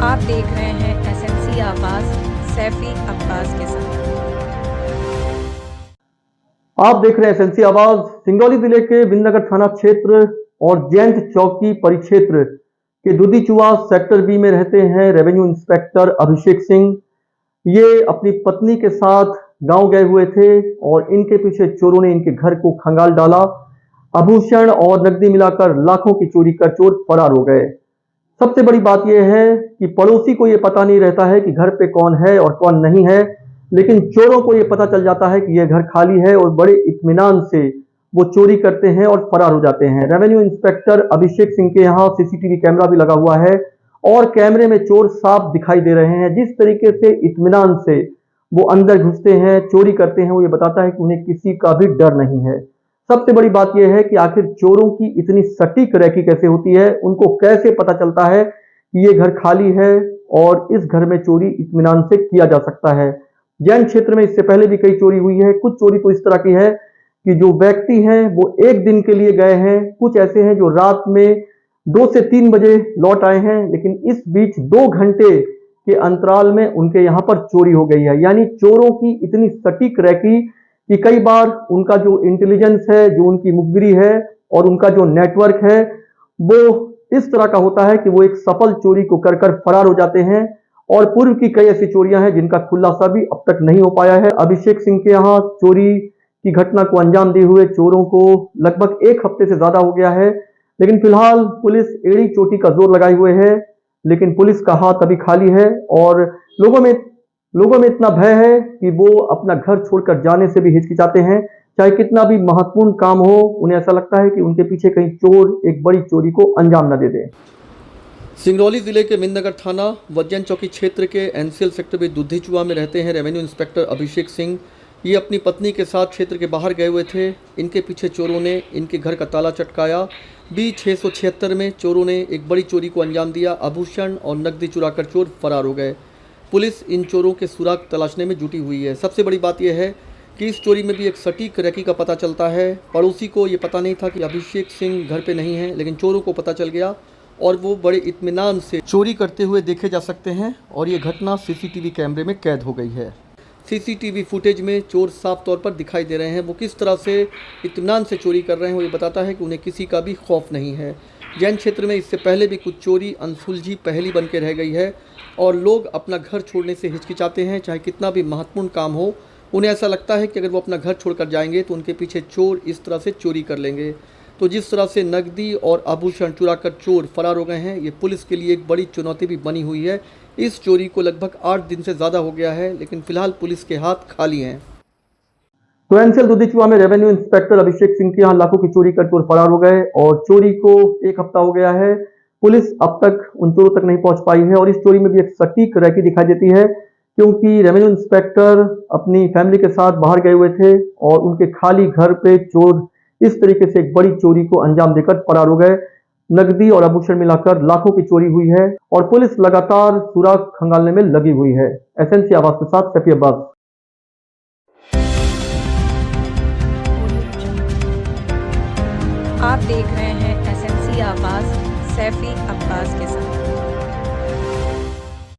आप देख रहे हैं एसएमसी आवाज सैफी अब्बास के साथ। आप देख रहे हैं एसएमसी आवाज। सिंगरौली जिले के बिंदनगर थाना क्षेत्र और जैंत चौकी परिक्षेत्र के दुधीचुआ सेक्टर बी में रहते हैं रेवेन्यू इंस्पेक्टर अभिषेक सिंह। ये अपनी पत्नी के साथ गांव गए हुए थे और इनके पीछे चोरों ने इनके घर को खंगाल डाला। आभूषण और नकदी मिलाकर लाखों की चोरी कर चोर फरार हो गए। सबसे बड़ी बात यह है कि पड़ोसी को यह पता नहीं रहता है कि घर पे कौन है और कौन नहीं है, लेकिन चोरों को यह पता चल जाता है कि यह घर खाली है और बड़े इत्मीनान से वो चोरी करते हैं और फरार हो जाते हैं। रेवेन्यू इंस्पेक्टर अभिषेक सिंह के यहाँ सीसीटीवी कैमरा भी लगा हुआ है और कैमरे में चोर साफ दिखाई दे रहे हैं। जिस तरीके से इत्मीनान से वो अंदर घुसते हैं, चोरी करते हैं, वो ये बताता है कि उन्हें किसी का भी डर नहीं है। सबसे बड़ी बात यह है कि आखिर चोरों की इतनी सटीक रैकी कैसे होती है, उनको कैसे पता चलता है कि ये घर खाली है और इस घर में चोरी इत्मीनान से किया जा सकता है। जैन क्षेत्र में इससे पहले भी कई चोरी हुई है। कुछ चोरी तो इस तरह की है कि जो व्यक्ति हैं वो एक दिन के लिए गए हैं, कुछ ऐसे हैं जो रात में 2 से 3 बजे लौट आए हैं, लेकिन इस बीच 2 घंटे के अंतराल में उनके यहाँ पर चोरी हो गई है। यानी चोरों की इतनी सटीक रैकी कि कई बार उनका जो इंटेलिजेंस है, जो उनकी मुखबिरी है और उनका जो नेटवर्क है, वो इस तरह का होता है कि वो एक सफल चोरी को कर कर फरार हो जाते हैं। और पूर्व की कई ऐसी चोरियां हैं जिनका खुलासा भी अब तक नहीं हो पाया है। अभिषेक सिंह के यहाँ चोरी की घटना को अंजाम दिए हुए चोरों को लगभग 1 हफ्ते से ज्यादा हो गया है, लेकिन फिलहाल पुलिस एड़ी चोटी का जोर लगाए हुए है, लेकिन पुलिस का हाथ अभी खाली है और लोगों में इतना भय है कि वो अपना घर छोड़कर जाने से भी हिचकिचाते हैं। चाहे कितना भी महत्वपूर्ण काम हो, उन्हें ऐसा लगता है कि उनके पीछे कहीं चोर एक बड़ी चोरी को अंजाम न दे दे। सिंगरौली जिले के बिंदनगर थाना व जैन चौकी क्षेत्र के एनसीएल सेक्टर में दुधीचुआ में रहते हैं रेवेन्यू इंस्पेक्टर अभिषेक सिंह। ये अपनी पत्नी के साथ क्षेत्र के बाहर गए हुए थे। इनके पीछे चोरों ने इनके घर का ताला चटकाया। बी 676 में चोरों ने एक बड़ी चोरी को अंजाम दिया। आभूषण और नकदी चुराकर चोर फरार हो गए। पुलिस इन चोरों के सुराग तलाशने में जुटी हुई है। सबसे बड़ी बात यह है कि इस चोरी में भी एक सटीक रैकी का पता चलता है। पड़ोसी को ये पता नहीं था कि अभिषेक सिंह घर पे नहीं है, लेकिन चोरों को पता चल गया और वो बड़े इत्मीनान से चोरी करते हुए देखे जा सकते हैं और ये घटना सीसीटीवी कैमरे में कैद हो गई है। सीसीटीवी फुटेज में चोर साफ तौर पर दिखाई दे रहे हैं। वो किस तरह से इत्मीनान से चोरी कर रहे हैं, वो ये बताता है कि उन्हें किसी का भी खौफ नहीं है। जैन क्षेत्र में इससे पहले भी कुछ चोरी अनसुलझी पहेली बन के रह गई है और लोग अपना घर छोड़ने से हिचकिचाते हैं। चाहे कितना भी महत्वपूर्ण काम हो, उन्हें ऐसा लगता है कि अगर वो अपना घर छोड़कर जाएंगे तो उनके पीछे चोर इस तरह से चोरी कर लेंगे। तो जिस तरह से नकदी और आभूषण चुराकर चोर फरार हो गए हैं, ये पुलिस के लिए एक बड़ी चुनौती भी बनी हुई है। इस चोरी को लगभग 8 दिन से ज़्यादा हो गया है, लेकिन फिलहाल पुलिस के हाथ खाली हैं। तो एनसीएल दुधीचुआ में रेवेन्यू इंस्पेक्टर अभिषेक सिंह के यहाँ लाखों की चोरी कर चोर फरार हो गए और चोरी को 1 हफ्ता हो गया है। पुलिस अब तक उन चोरों तक नहीं पहुंच पाई है और इस चोरी में भी एक सटीक रैकी दिखाई देती है, क्योंकि रेवेन्यू इंस्पेक्टर अपनी फैमिली के साथ बाहर गए हुए थे और उनके खाली घर पे चोर इस तरीके से एक बड़ी चोरी को अंजाम देकर फरार हो गए। नकदी और आभूषण मिलाकर लाखों की चोरी हुई है और पुलिस लगातार सुराग खंगालने में लगी हुई है। एसएमसी आवाज के साथ सैफी अब्बास। आप देख रहे हैं एसएमसी आवाज सैफी अब्बास के साथ।